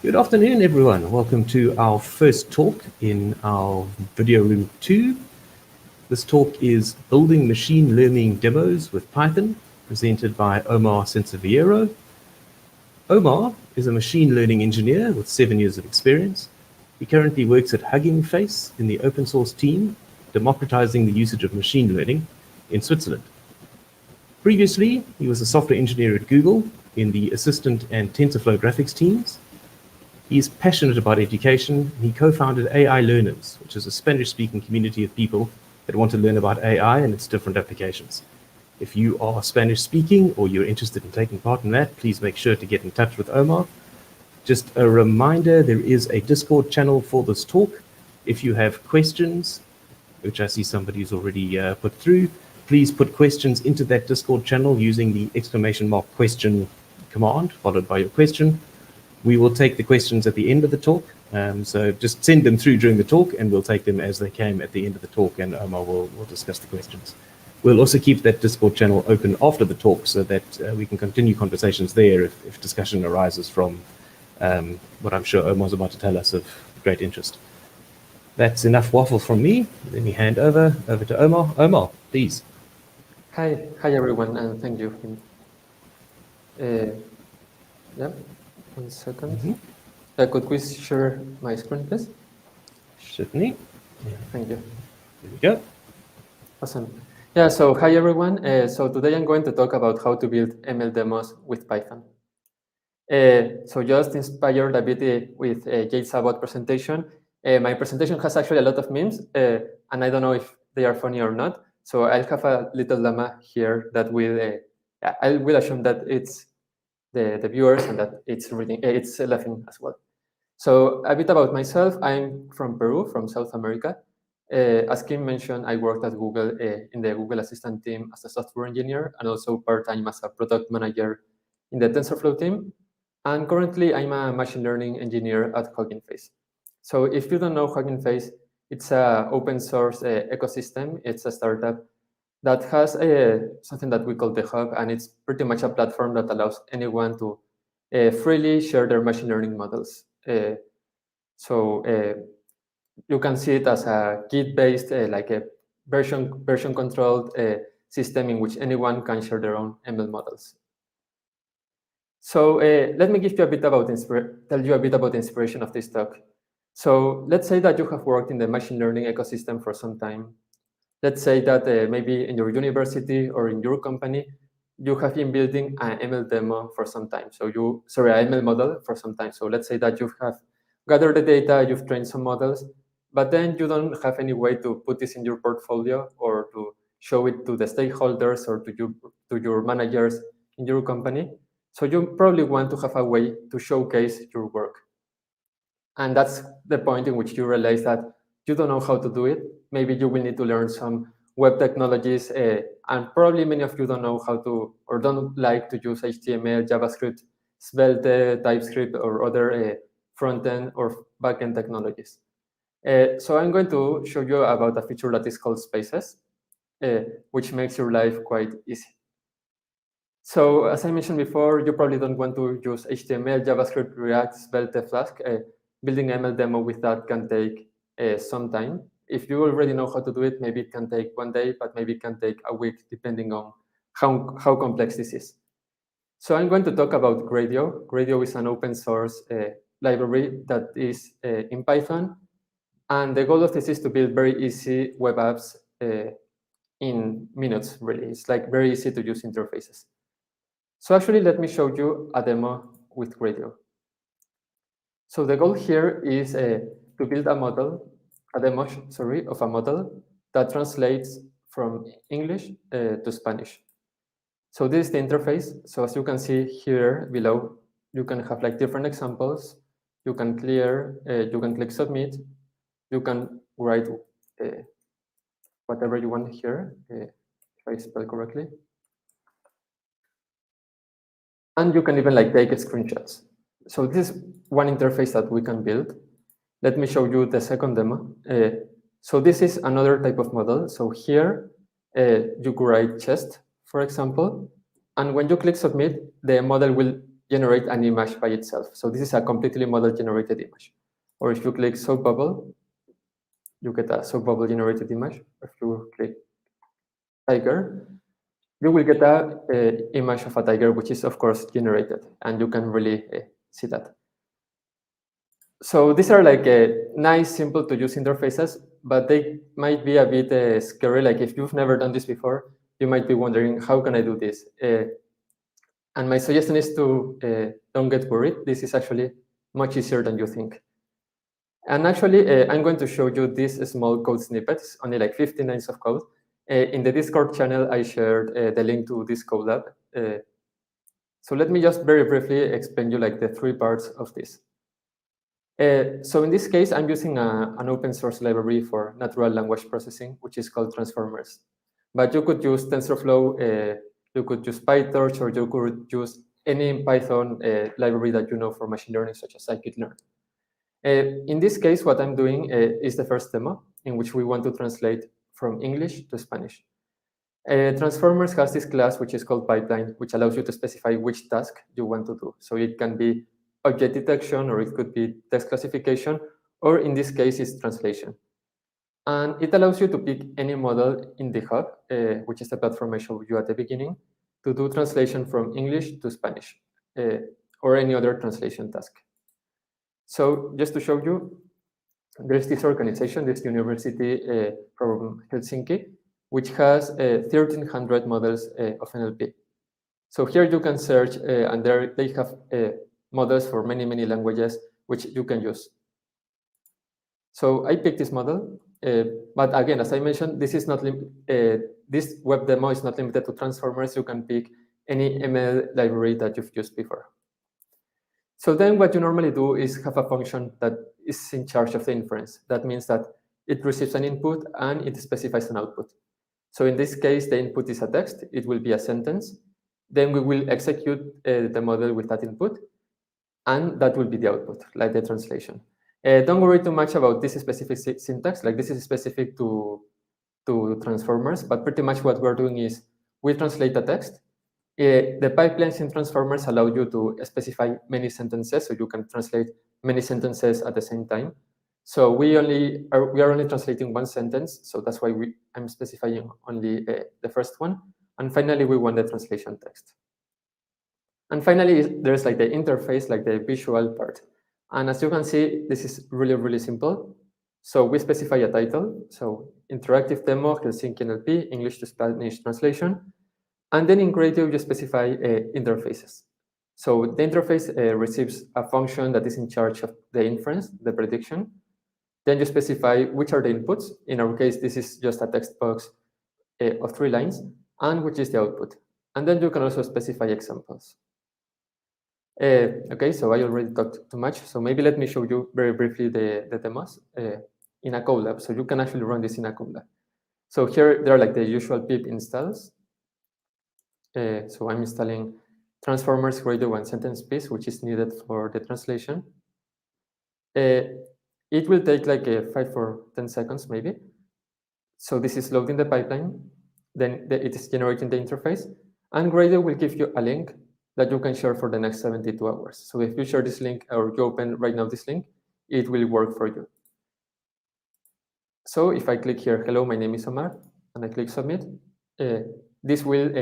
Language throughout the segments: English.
Good afternoon, everyone. Welcome to our first talk in our video room 2. This talk is Building Machine Learning Demos with Python, presented by Omar Sanseviero. Omar is a machine learning engineer with 7 years of experience. He currently works at Hugging Face in the open source team, democratizing the usage of machine learning in Switzerland. Previously, he was a software engineer at Google in the Assistant and TensorFlow graphics teams. He is passionate about education, and he co-founded AI Learners, which is a Spanish-speaking community of people that want to learn about AI and its different applications. If you are Spanish-speaking or you're interested in taking part in that, please make sure to get in touch with Omar. Just a reminder, there is a Discord channel for this talk. If you have questions, which I see somebody's already put through, please put questions into that Discord channel using the !question command, followed by your question. We will take the questions at the end of the talk, so just send them through during the talk, and we'll take them as they came at the end of the talk, and Omar will discuss the questions. We'll also keep that Discord channel open after the talk so that we can continue conversations there if discussion arises from what I'm sure Omar's about to tell us of great interest. That's enough waffle from me. Let me hand over to Omar. Omar, please. Hi everyone, and thank you. Yeah. 1 second. Could we share my screen, please? Certainly. Yeah. Thank you. There we go. Awesome. Yeah, so hi everyone. So today I'm going to talk about how to build ML demos with Python. So just inspired a bit with Jade's about presentation. My presentation has actually a lot of memes, and I don't know if they are funny or not. So I'll have a little llama here that will, I will assume that it's the viewers and that it's reading, it's laughing as well. So a bit about myself. I'm from Peru, from South America. As Kim mentioned, I worked at Google in the Google Assistant team as a software engineer and also part-time as a product manager in the TensorFlow team. And currently, I'm a machine learning engineer at Hugging Face. So if you don't know Hugging Face, it's an open source ecosystem. It's a startup that has something that we call the Hub, and it's pretty much a platform that allows anyone to freely share their machine learning models. So you can see it as a Git-based, like a version-controlled system in which anyone can share their own ML models. So let me give you a bit about tell you a bit about the inspiration of this talk. So let's say that you have worked in the machine learning ecosystem for some time. Let's say that maybe in your university or in your company, you have been building an ML demo for some time. So an ML model for some time. So let's say that you have gathered the data, you've trained some models, but then you don't have any way to put this in your portfolio or to show it to the stakeholders or to your managers in your company. So you probably want to have a way to showcase your work. And that's the point in which you realize that you don't know how to do it. Maybe you will need to learn some web technologies, and probably many of you don't know how to or don't like to use HTML, JavaScript, Svelte, TypeScript, or other front-end or back-end technologies. So I'm going to show you about a feature that is called Spaces, which makes your life quite easy. So as I mentioned before, you probably don't want to use HTML, JavaScript, React, Svelte, Flask. Building an ML demo with that can take some time. If you already know how to do it, maybe it can take 1 day, but maybe it can take a week, depending on how complex this is. So I'm going to talk about Gradio. Gradio is an open source library that is in Python. And the goal of this is to build very easy web apps in minutes, really. It's like very easy to use interfaces. So actually, let me show you a demo with Gradio. So the goal here is to build a demo of a model that translates from English to Spanish. So this is the interface. So as you can see here below, you can have like different examples. You can click submit. You can write whatever you want here, if I spell correctly. And you can even like take screenshots. So this is one interface that we can build. Let me show you the second demo. So this is another type of model. So here you could write chest, for example. And when you click submit, the model will generate an image by itself. So this is a completely model-generated image. Or if you click soap bubble, you get a soap bubble generated image. If you click tiger, you will get a image of a tiger, which is of course generated, and you can really see that. So these are like nice, simple to use interfaces, but they might be a bit scary. Like if you've never done this before, you might be wondering, how can I do this? And my suggestion is to don't get worried. This is actually much easier than you think. And actually, I'm going to show you this small code snippets, only like 15 lines of code. In the Discord channel, I shared the link to this code lab. So let me just very briefly explain you like the 3 parts of this. So in this case, I'm using an open source library for natural language processing, which is called transformers. But you could use TensorFlow, you could use PyTorch, or you could use any Python library that you know for machine learning, such as scikit-learn. In this case, what I'm doing is the first demo, in which we want to translate from English to Spanish. Transformers has this class, which is called pipeline, which allows you to specify which task you want to do. So it can be object detection, or it could be text classification, or in this case, it's translation. And it allows you to pick any model in the hub, which is the platform I showed you at the beginning, to do translation from English to Spanish, or any other translation task. So just to show you, there's this organization, this university from Helsinki, which has 1,300 models of NLP. So here you can search, and they have models for many, many languages, which you can use. So I picked this model, but again, as I mentioned, this is not this web demo is not limited to transformers. You can pick any ML library that you've used before. So then what you normally do is have a function that is in charge of the inference. That means that it receives an input and it specifies an output. So in this case, the input is a text. It will be a sentence. Then we will execute the model with that input, and that will be the output, like the translation. Don't worry too much about this specific syntax. Like this is specific to transformers, but pretty much what we're doing is we translate the text. The pipelines in transformers allow you to specify many sentences, so you can translate many sentences at the same time. So we are only translating one sentence, so that's why I'm specifying only the first one. And finally, we want the translation text. And finally, there's like the interface, like the visual part. And as you can see, this is really, really simple. So we specify a title. So interactive demo, Helsinki NLP, English to Spanish translation. And then in Gradio, you specify interfaces. So the interface receives a function that is in charge of the inference, the prediction. Then you specify which are the inputs. In our case, this is just a text box of 3 lines, and which is the output. And then you can also specify examples. Okay, so I already talked too much. So maybe let me show you very briefly the demos in a code lab. So you can actually run this in a code lab. So here, there are like the usual pip installs. So I'm installing transformers, Gradio, and sentence piece, which is needed for the translation. It will take like 5 or 10 seconds, maybe. So this is loading the pipeline. Then it is generating the interface. And Gradio will give you a link that you can share for the next 72 hours. So if you share this link, or you open right now this link, it will work for you. So if I click here, hello, my name is Omar, and I click submit, this will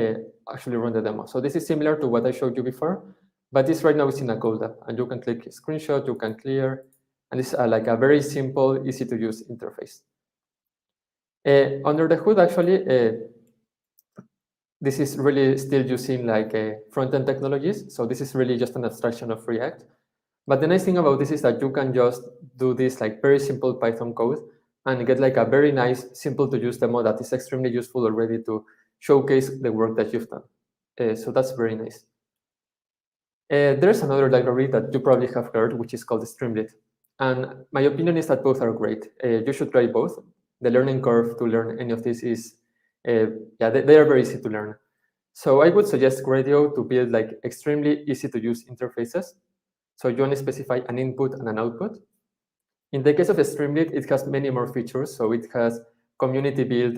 actually run the demo. So this is similar to what I showed you before, but this right now is in a code lab, and you can click screenshot, you can clear, and it's like a very simple, easy to use interface. Under the hood, actually, this is really still using like front-end technologies. So this is really just an abstraction of React. But the nice thing about this is that you can just do this like very simple Python code and get like a very nice, simple to use demo that is extremely useful already to showcase the work that you've done. So that's very nice. There's another library that you probably have heard, which is called Streamlit. And my opinion is that both are great. You should try both. The learning curve to learn any of this is, yeah, they are very easy to learn. So I would suggest Gradio to build like extremely easy to use interfaces. So you only specify an input and an output. In the case of Streamlit, it has many more features. So it has community built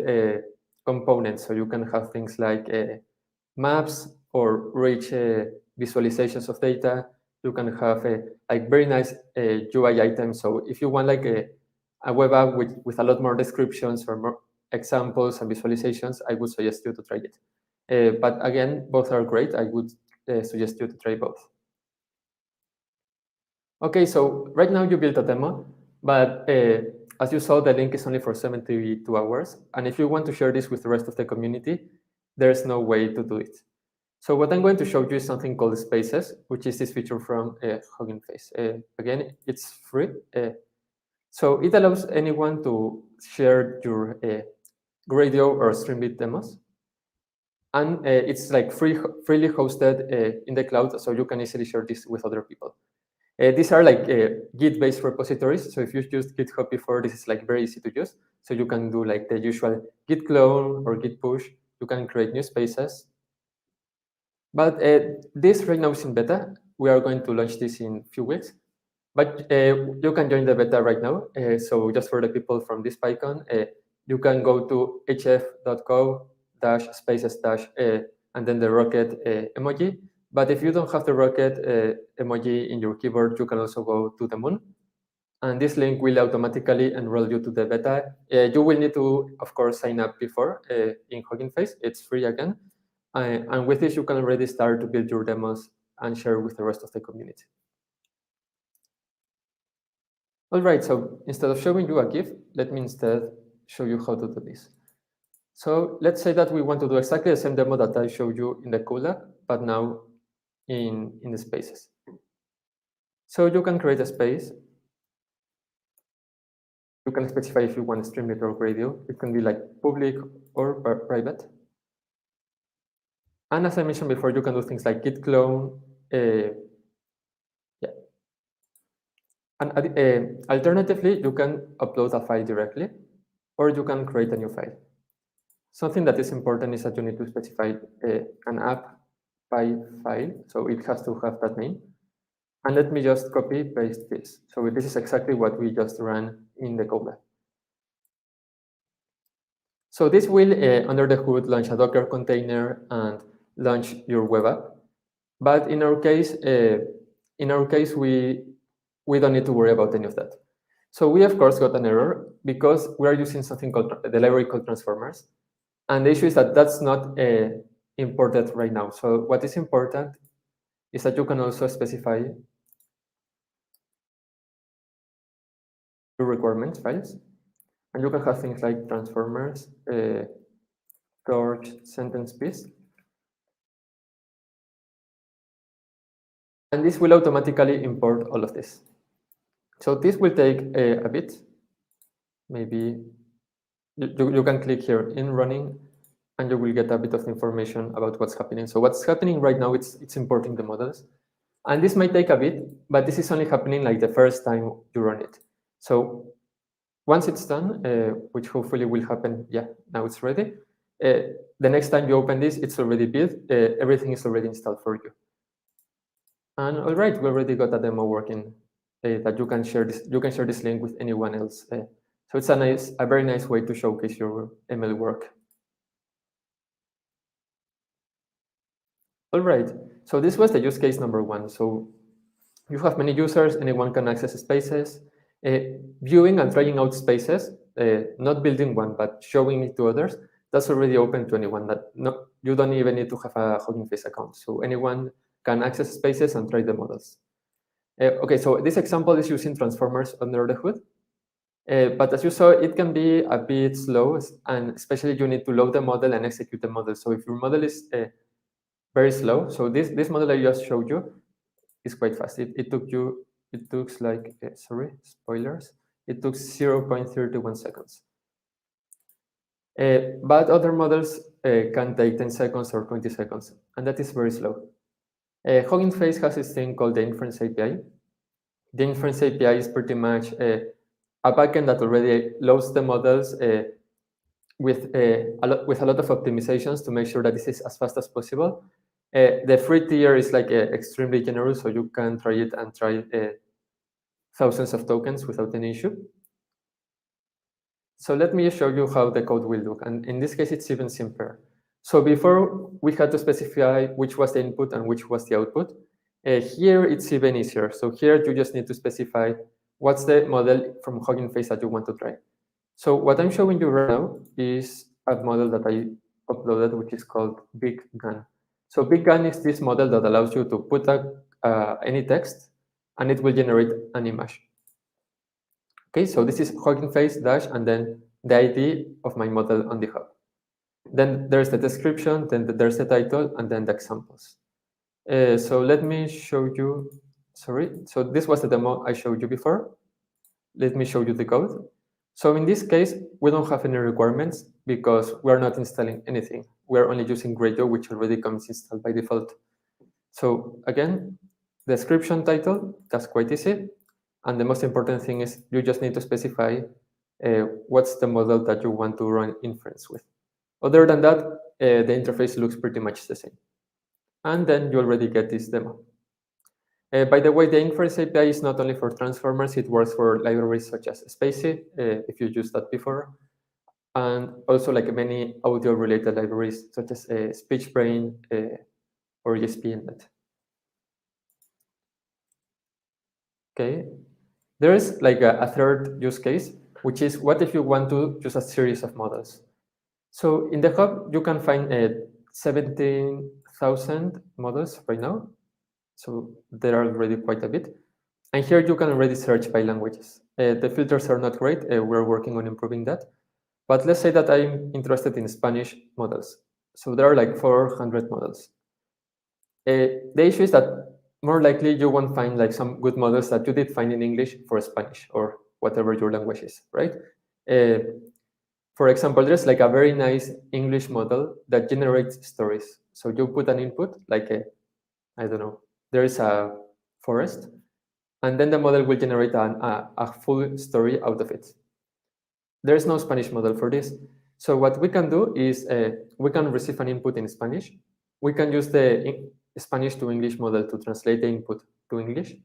components. So you can have things like maps or rich visualizations of data. You can have like very nice UI items. So if you want like a web app with a lot more descriptions or more examples and visualizations, I would suggest you to try it. But again, both are great. I would suggest you to try both. Okay, so right now you built a demo, but as you saw, the link is only for 72 hours. And if you want to share this with the rest of the community, there's no way to do it. So what I'm going to show you is something called Spaces, which is this feature from Hugging Face. Again, it's free. So it allows anyone to share your Gradio or Streamlit demos. And it's like freely hosted in the cloud, so you can easily share this with other people. These are like Git-based repositories. So if you've used GitHub before, this is like very easy to use. So you can do like the usual Git clone or Git push. You can create new spaces. But this right now is in beta. We are going to launch this in a few weeks. But you can join the beta right now. So just for the people from this PyCon, you can go to hf.co/spaces- and then the rocket emoji. But if you don't have the rocket emoji in your keyboard, you can also go to the moon. And this link will automatically enroll you to the beta. You will need to, of course, sign up before in Hugging Face. It's free again. And with this, you can already start to build your demos and share with the rest of the community. All right, so instead of showing you a GIF, let me instead show you how to do this. So let's say that we want to do exactly the same demo that I showed you in the Colab, but now in the spaces. So you can create a space. You can specify if you want Streamlit or Gradio. It can be like public or private. And as I mentioned before, you can do things like git clone. And alternatively, you can upload a file directly, or you can create a new file. Something that is important is that you need to specify an app by file, so it has to have that name. And let me just copy paste this. So this is exactly what we just ran in the Colab. So this will, under the hood, launch a Docker container and launch your web app. But in our case, we don't need to worry about any of that. So we, of course, got an error because we are using something called the library called transformers. And the issue is that that's not imported right now. So what is important is that you can also specify your requirements files. And you can have things like transformers, torch, sentence piece. And this will automatically import all of this. So this will take a bit. Maybe you can click here in running, and you will get a bit of information about what's happening. So what's happening right now, it's importing the models. And this might take a bit, but this is only happening like the first time you run it. So once it's done, which hopefully will happen, yeah, now it's ready. The next time you open this, it's already built. Everything is already installed for you. And all right, we already got a demo working that you can share this. You can share this link with anyone else. So it's a very nice way to showcase your ML work. All right, so this was the use case number one. So you have many users, anyone can access spaces. Viewing and trying out spaces, not building one, but showing it to others, that's already open to anyone. You don't even need to have a Hugging Face account. So anyone can access spaces and try the models. Okay, so this example is using transformers under the hood. But as you saw, it can be a bit slow, and especially you need to load the model and execute the model. So if your model is very slow, so this model I just showed you is quite fast. It took like, sorry, spoilers. It took 0.31 seconds. But other models can take 10 seconds or 20 seconds, and that is very slow. Hugging Face has this thing called the Inference Api. The Inference API is pretty much a backend that already loads the models with a lot of optimizations to make sure that this is as fast as possible. The free tier is like extremely generous, so you can try it and try thousands of tokens without any issue. So let me show you how the code will look. And in this case, it's even simpler. So before we had to specify which was the input and which was the output. Here it's even easier. So here you just need to specify what's the model from Hugging Face that you want to try. So what I'm showing you right now is a model that I uploaded, which is called Big Gun. So Big Gun is this model that allows you to put any text and it will generate an image. Okay, so this is Hugging Face dash and then the ID of my model on the hub. Then there's the description, then there's the title, and then the examples. So let me show you, sorry. So this was the demo I showed you before. Let me show you the code. So in this case, we don't have any requirements because we're not installing anything. We're only using Gradio, which already comes installed by default. So again, description, title, that's quite easy. And the most important thing is you just need to specify what's the model that you want to run inference with. Other than that, the interface looks pretty much the same. And then you already get this demo. By the way, the Inference API is not only for transformers, it works for libraries such as Spacey, if you used that before, and also like many audio-related libraries such as SpeechBrain or ESPNet. Okay, there is like a third use case, which is what if you want to use a series of models? So in the hub, you can find 17,000 models right now. So there are already quite a bit. And here you can already search by languages. The filters are not great. We're working on improving that. But let's say that I'm interested in Spanish models. So there are like 400 models. The issue is that more likely you won't find like some good models that you did find in English for Spanish or whatever your language is, right? For example, there's like a very nice English model that generates stories. So you put an input, like I don't know, there is a forest, and then the model will generate a full story out of it. There is no Spanish model for this. So what we can do is we can receive an input in Spanish. We can use the Spanish to English model to translate the input to English.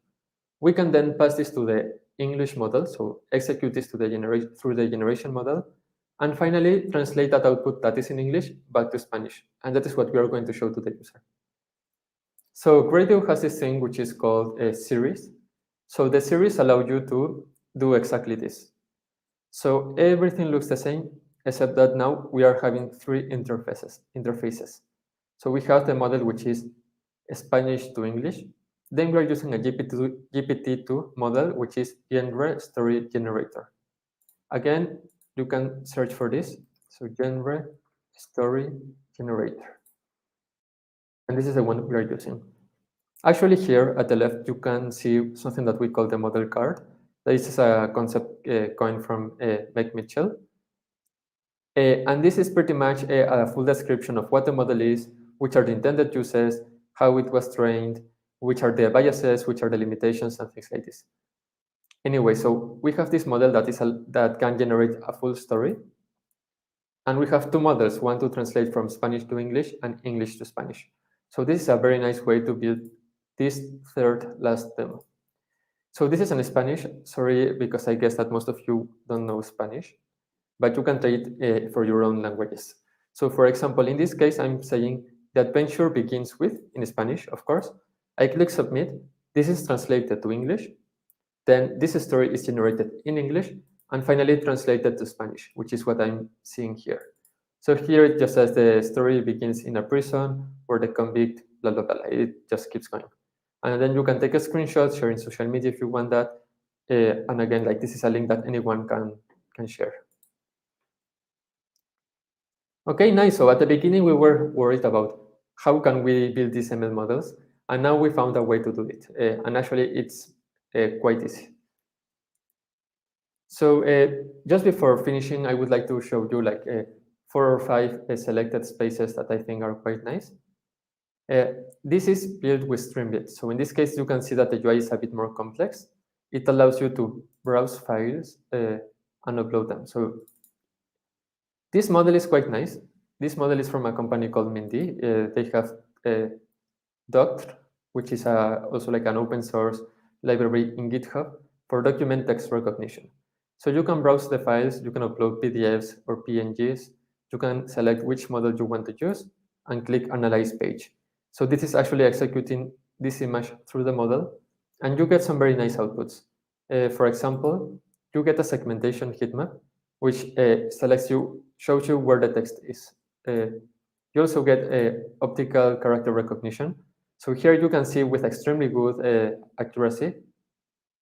We can then pass this to the English model, so execute this to the through the generation model, and finally translate that output that is in English back to Spanish. And that is what we are going to show to the user. So Gradio has this thing which is called a series. So the series allows you to do exactly this. So everything looks the same, except that now we are having three interfaces. So we have the model which is Spanish to English. Then we are using a GPT-2 model, which is genre story generator. Again, you can search for this. So genre story generator. And this is the one we are using. Actually, here at the left, you can see something that we call the model card. This is a concept coined from Meg Mitchell. And this is pretty much a full description of what the model is, which are the intended uses, how it was trained, which are the biases, which are the limitations, and things like this. Anyway, so we have this model that can generate a full story. And we have two models, one to translate from Spanish to English and English to Spanish. So this is a very nice way to build this last demo. So this is in Spanish. Sorry, because I guess that most of you don't know Spanish, but you can try it for your own languages. So for example, in this case, I'm saying the adventure begins with, in Spanish, of course. I click submit. This is translated to English. Then this story is generated in English and finally translated to Spanish, which is what I'm seeing here. So here it just says the story begins in a prison where the convict, blah, blah, blah. It just keeps going. And then you can take a screenshot, share in social media if you want that. And again, like this is a link that anyone can share. Okay, nice. So at the beginning, we were worried about how can we build these ML models. And now we found a way to do it. And actually, it's quite easy. So just before finishing, I would like to show you like 4 or 5 selected spaces that I think are quite nice. This is built with Streamlit. So in this case, you can see that the UI is a bit more complex. It allows you to browse files and upload them. So this model is quite nice. This model is from a company called Mindy. They have Doct, which is also like an open source library in GitHub for document text recognition. So you can browse the files, you can upload PDFs or PNGs, you can select which model you want to use and click Analyze Page. So this is actually executing this image through the model, and you get some very nice outputs. For example, you get a segmentation heat map, which shows you where the text is. You also get optical character recognition. So here you can see with extremely good accuracy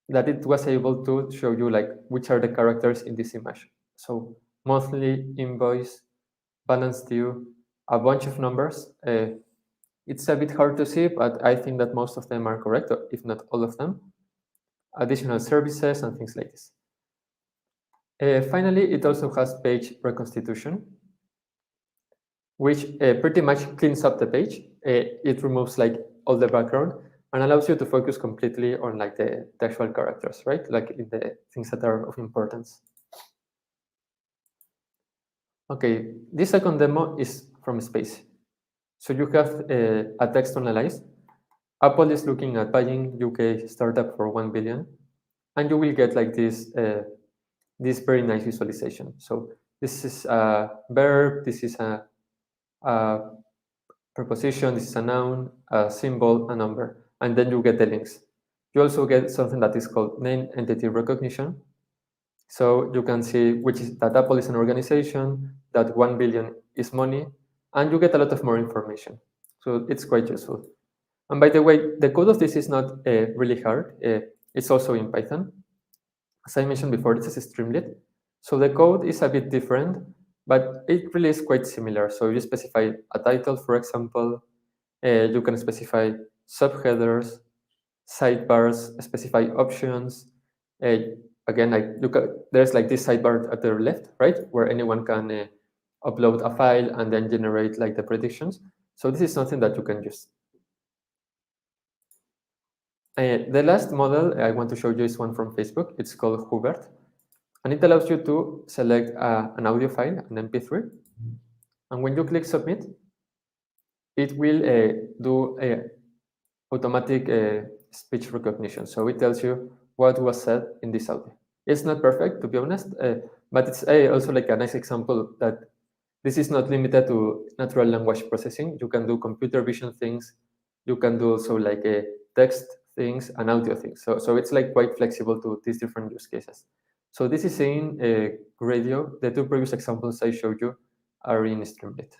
that it was able to show you like which are the characters in this image. So monthly, invoice, balance due, a bunch of numbers. It's a bit hard to see, but I think that most of them are correct, if not all of them. Additional services and things like this. Finally, it also has page reconstitution, which pretty much cleans up the page. It removes like all the background and allows you to focus completely on like the actual characters, right? Like in the things that are of importance. Okay, this second demo is from space. So you have a text to analyze. Apple is looking at buying UK startup for 1 billion, and you will get like this very nice visualization. So this is a verb, this is a preposition, this is a noun, a symbol, a number, and then you get the links. You also get something that is called name entity recognition. So you can see that Apple is an organization, that 1 billion is money, and you get a lot of more information. So it's quite useful. And by the way, the code of this is not really hard. It's also in Python. As I mentioned before, this is Streamlit. So the code is a bit different, but it really is quite similar. So you specify a title, for example. You can specify subheaders, sidebars, specify options. Again, there's like this sidebar at the left, right, where anyone can upload a file and then generate like the predictions. So this is something that you can use. The last model I want to show you is one from Facebook. It's called Hubert, and it allows you to select an audio file, an MP3, and when you click submit, it will do automatic speech recognition. So it tells you what was said in this audio. It's not perfect, to be honest, but it's also like a nice example that this is not limited to natural language processing. You can do computer vision things. You can do also like text things and audio things. So it's like quite flexible to these different use cases. So this is in Gradio. The two previous examples I showed you are in Streamlit.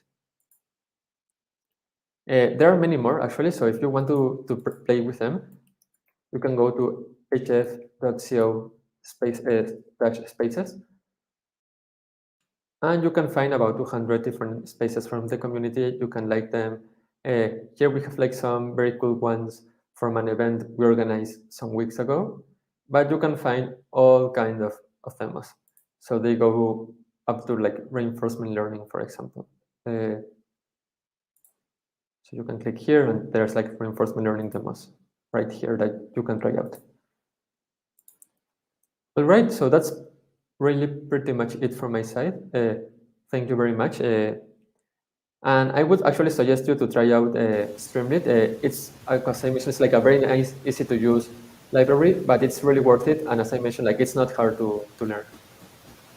There are many more actually. So if you want to play with them, you can go to hf.co/spaces, and you can find about 200 different spaces from the community. You can like them. Here we have like some very cool ones from an event we organized some weeks ago, but you can find all kinds of demos. So they go up to like reinforcement learning, for example. So you can click here and there's like reinforcement learning demos right here that you can try out. All right, so that's really pretty much it from my side. Thank you very much. And I would actually suggest you to try out Streamlit. It's, as I mentioned, it's like a very nice, easy to use library, but it's really worth it. And as I mentioned, like it's not hard to learn.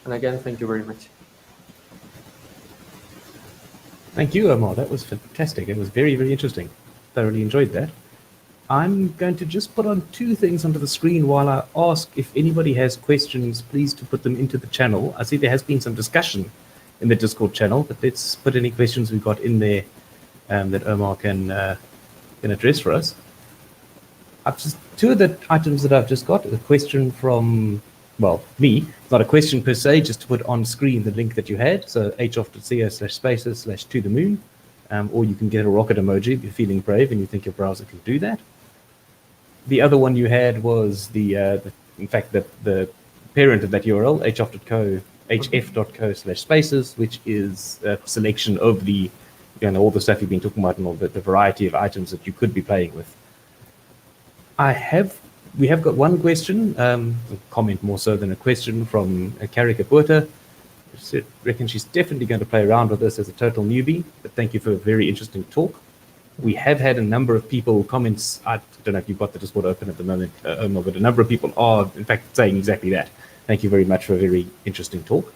And again, thank you very much. Thank you, Omar. That was fantastic. It was very, very interesting. Thoroughly enjoyed that. I'm going to just put on two things onto the screen while I ask if anybody has questions, please to put them into the channel. I see there has been some discussion in the Discord channel, but let's put any questions we've got in there that Omar can address for us. Two of the items that I've just got, a question from, well, me, not a question per se, just to put on screen the link that you had. So hof.co/spaces/to-the-moon, or you can get a rocket emoji if you're feeling brave and you think your browser can do that. The other one you had was in fact, the parent of that URL, hf.co/spaces, which is a selection of the, all the stuff you've been talking about and all the variety of items that you could be playing with. We have got one question, a comment more so than a question, from Karika Puerta. She reckons she's definitely going to play around with this as a total newbie, but thank you for a very interesting talk. We have had a number of people comments. I don't know if you've got the Discord open at the moment, Omar, but a number of people are, in fact, saying exactly that. Thank you very much for a very interesting talk.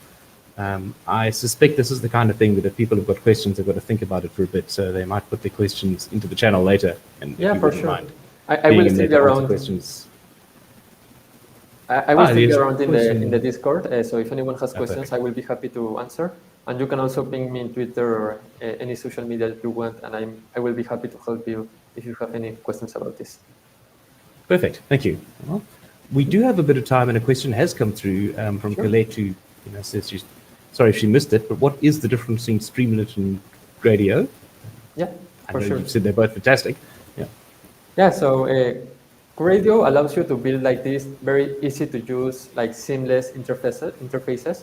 I suspect this is the kind of thing that if people have got questions, they've got to think about it for a bit. So they might put their questions into the channel later. And Yeah, for sure. Mind I will still be around. Questions. I will still be around question. in the Discord. So if anyone has questions, perfect. I will be happy to answer. And you can also ping me in Twitter or any social media that you want, and I will be happy to help you if you have any questions about this. Perfect. Thank you. Well, we do have a bit of time, and a question has come through from Sure. Colette, who says she's sorry if she missed it, but what is the difference between Streamlit and Gradio? Yeah, I for know sure. you've said they're both fantastic. Yeah. Yeah, so Gradio allows you to build like this very easy to use, like seamless interfaces.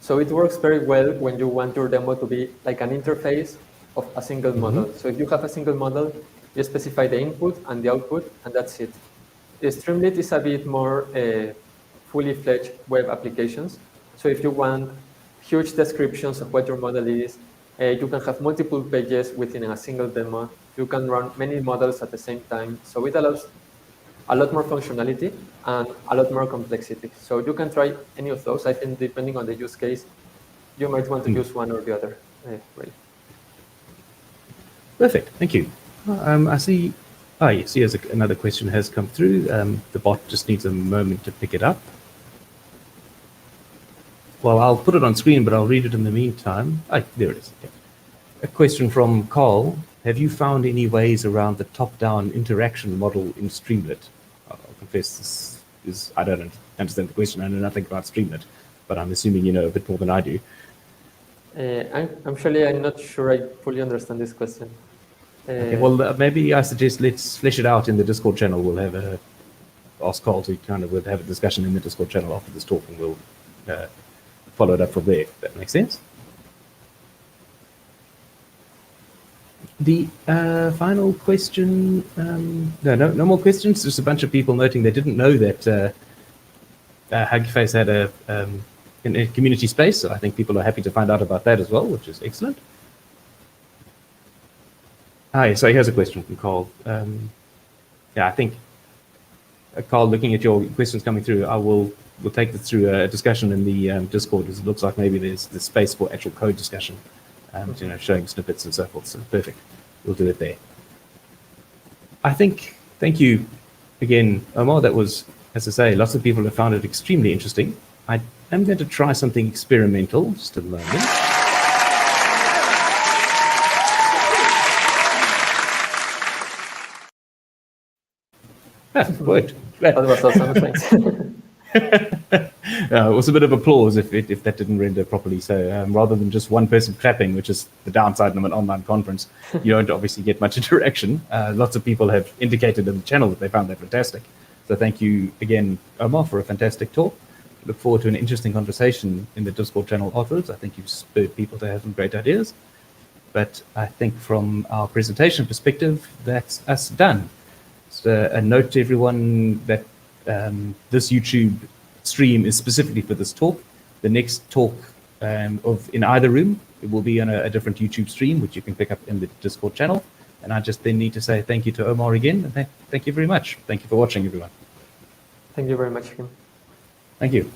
So it works very well when you want your demo to be like an interface of a single model. So if you have a single model, you specify the input and the output, and that's it. Streamlit is a bit more fully fledged web applications. So if you want huge descriptions of what your model is, you can have multiple pages within a single demo. You can run many models at the same time. So it allows a lot more functionality and a lot more complexity. So you can try any of those. I think depending on the use case, you might want to use one or the other. Really. Perfect. Thank you. I see. Yes, here's another question has come through. The bot just needs a moment to pick it up. Well, I'll put it on screen, but I'll read it in the meantime. There it is. Yeah. A question from Carl. Have you found any ways around the top-down interaction model in Streamlit? I'll confess this is, I don't understand the question. I know nothing about Streamlit, but I'm assuming you know a bit more than I do. I'm not sure I fully understand this question. Okay, well, maybe I suggest let's flesh it out in the Discord channel. We'll have ask Carl to kind of have a discussion in the Discord channel after this talk, and we'll follow it up from there. That makes sense. The final question, no more questions. Just a bunch of people noting they didn't know that Hugface had a community space. So I think people are happy to find out about that as well, which is excellent. So here's a question from Carl. I think, Carl, looking at your questions coming through, we'll take this through a discussion in the Discord, as it looks like maybe there's the space for actual code discussion. Showing snippets and so forth. So perfect. We'll do it there. I think, thank you again, Omar. That was, as I say, lots of people have found it extremely interesting. I am going to try something experimental, just a moment. Worked. That was awesome, thanks. It was a bit of applause if that didn't render properly. So rather than just one person clapping, which is the downside of an online conference, you don't obviously get much interaction. Lots of people have indicated in the channel that they found that fantastic. So thank you again, Omar, for a fantastic talk. Look forward to an interesting conversation in the Discord channel afterwards. I think you've spurred people to have some great ideas. But I think from our presentation perspective, that's us done. So a note to everyone that this YouTube stream is specifically for this talk. The next talk in either room, it will be on a different YouTube stream, which you can pick up in the Discord channel. And I just then need to say thank you to Omar again. And thank you very much. Thank you for watching, everyone. Thank you very much, Kim. Thank you.